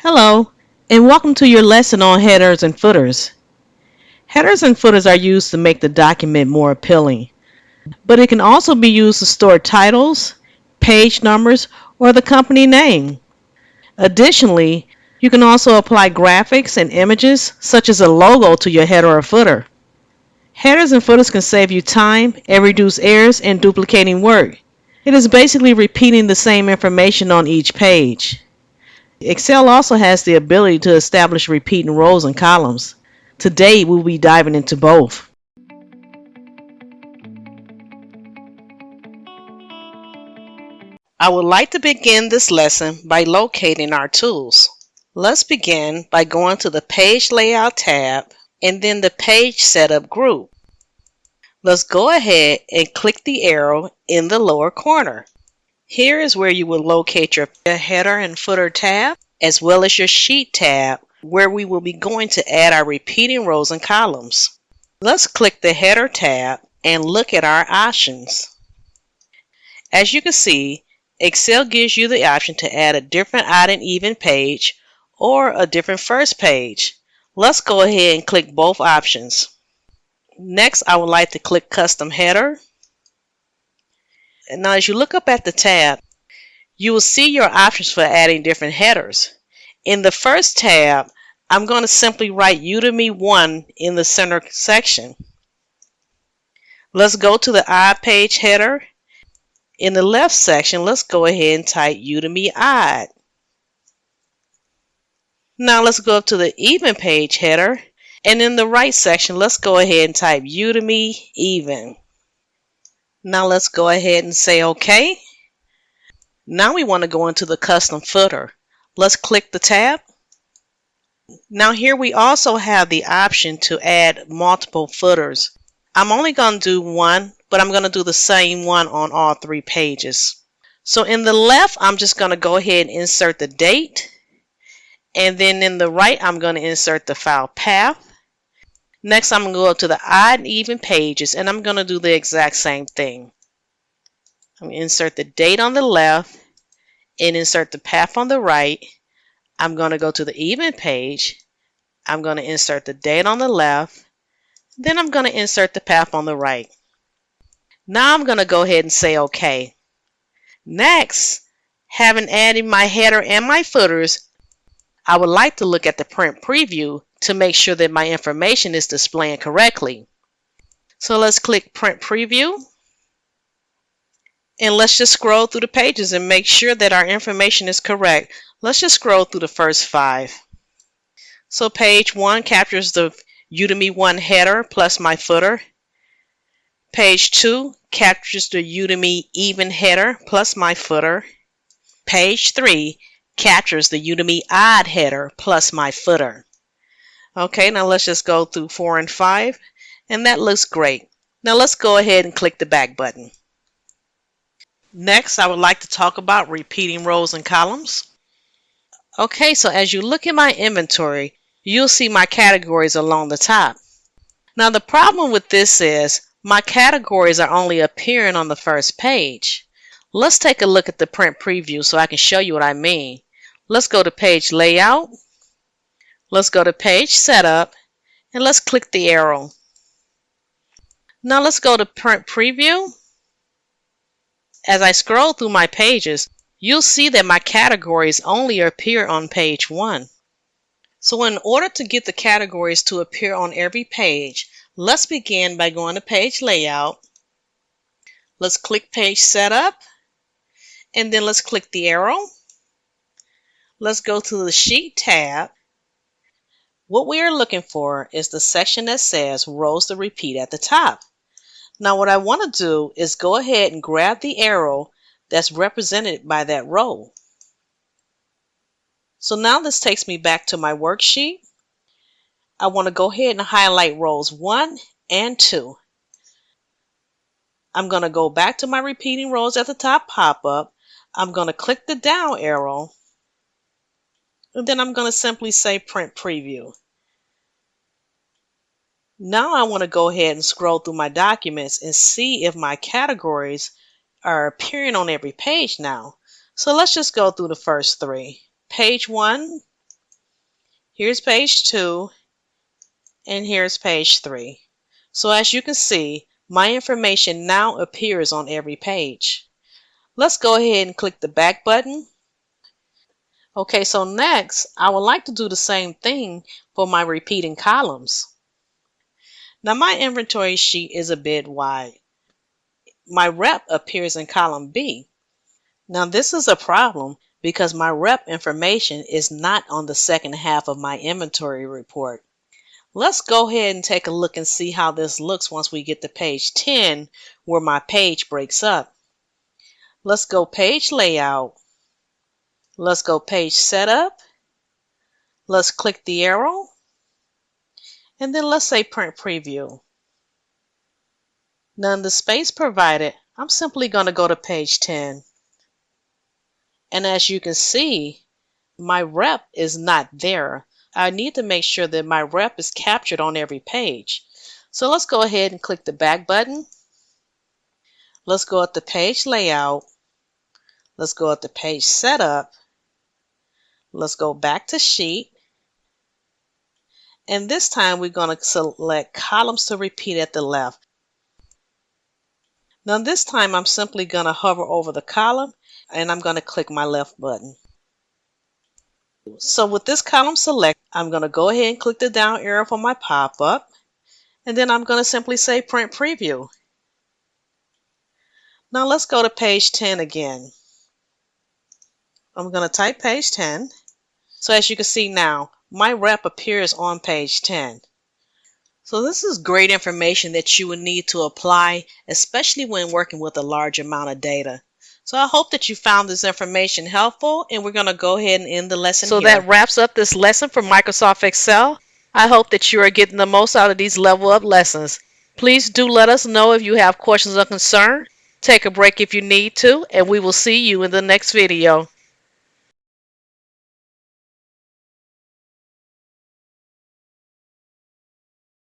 Hello, and welcome to your lesson on headers and footers. Headers and footers are used to make the document more appealing, but it can also be used to store titles, page numbers, or the company name. Additionally, you can also apply graphics and images, such as a logo, to your header or footer. Headers and footers can save you time and reduce errors and duplicating work. It is basically repeating the same information on each page. Excel also has the ability to establish repeating rows and columns. Today we'll be diving into both. I would like to begin this lesson by locating our tools. Let's begin by going to the Page Layout tab and then the Page Setup group. Let's go ahead and click the arrow in the lower corner. Here is where you will locate your header and footer tab, as well as your sheet tab, where we will be going to add our repeating rows and columns. Let's click the header tab and look at our options. As you can see, Excel gives you the option to add a different odd and even page or a different first page. Let's go ahead and click both options. Next, I would like to click Custom Header. And now as you look up at the tab, you will see your options for adding different headers. In the first tab, I'm going to simply write Udemy 1 in the center section. Let's go to the odd page header. In the left section, let's go ahead and type Udemy odd. Now let's go up to the even page header, and in the right section, let's go ahead and type Udemy even. Now let's go ahead and say OK. Now we want to go into the custom footer. Let's click the tab. Now here we also have the option to add multiple footers. I'm only going to do one, but I'm going to do the same one on all three pages. So in the left, I'm just going to go ahead and insert the date. And then in the right, I'm going to insert the file path. Next, I'm going to go up to the odd and even pages, and I'm going to do the exact same thing. I'm going to insert the date on the left and insert the path on the right. I'm going to go to the even page. I'm going to insert the date on the left. Then I'm going to insert the path on the right. Now I'm going to go ahead and say OK. Next, having added my header and my footers, I would like to look at the print preview to make sure that my information is displaying correctly. So let's click Print Preview. And let's just scroll through the pages and make sure that our information is correct. Let's just scroll through the first 5. So page 1 captures the Udemy 1 header plus my footer. Page 2 captures the Udemy even header plus my footer. Page 3 captures the Udemy odd header plus my footer. Okay, now let's just go through 4 and 5, and that looks great. Now let's go ahead and click the back button. Next, I would like to talk about repeating rows and columns. Okay, so as you look at my inventory, you'll see my categories along the top. Now the problem with this is my categories are only appearing on the first page. Let's take a look at the print preview so I can show you what I mean. Let's go to Page Layout. Let's go to Page Setup, and let's click the arrow. Now let's go to Print Preview. As I scroll through my pages, you'll see that my categories only appear on page 1. So in order to get the categories to appear on every page, let's begin by going to Page Layout. Let's click Page Setup, and then let's click the arrow. Let's go to the Sheet tab. What we are looking for is the section that says Rows to Repeat at the top. Now what I want to do is go ahead and grab the arrow that's represented by that row. So now this takes me back to my worksheet. I want to go ahead and highlight rows 1 and 2. I'm going to go back to my repeating rows at the top pop-up. I'm going to click the down arrow, and then I'm going to simply say Print Preview. Now I want to go ahead and scroll through my documents and see if my categories are appearing on every page now. So let's just go through the first 3. Page 1, Here's page 2, and here's page 3. So as you can see, my information now appears on every page. Let's go ahead and click the back button. Okay, so next, I would like to do the same thing for my repeating columns. Now my inventory sheet is a bit wide. My rep appears in column B. Now this is a problem because my rep information is not on the second half of my inventory report. Let's go ahead and take a look and see how this looks once we get to page 10 where my page breaks up. Let's go page layout. Let's go page setup. Let's click the arrow. And then let's say print preview. Now in the space provided, I'm simply going to go to page 10. And as you can see, my rep is not there. I need to make sure that my rep is captured on every page. So let's go ahead and click the back button. Let's go at the page layout. Let's go at the page setup. Let's go back to sheet. And this time we're going to select columns to repeat at the left. Now this time I'm simply going to hover over the column and I'm going to click my left button. So with this column selected, I'm going to go ahead and click the down arrow for my pop-up. And then I'm going to simply say print preview. Now let's go to page 10 again. I'm going to type page 10. So as you can see now, my rep appears on page 10. So this is great information that you would need to apply, especially when working with a large amount of data. So I hope that you found this information helpful, and we're going to go ahead and end the lesson here. So that wraps up this lesson from Microsoft Excel. I hope that you are getting the most out of these level up lessons. Please do let us know if you have questions or concerns. Take a break if you need to, and we will see you in the next video.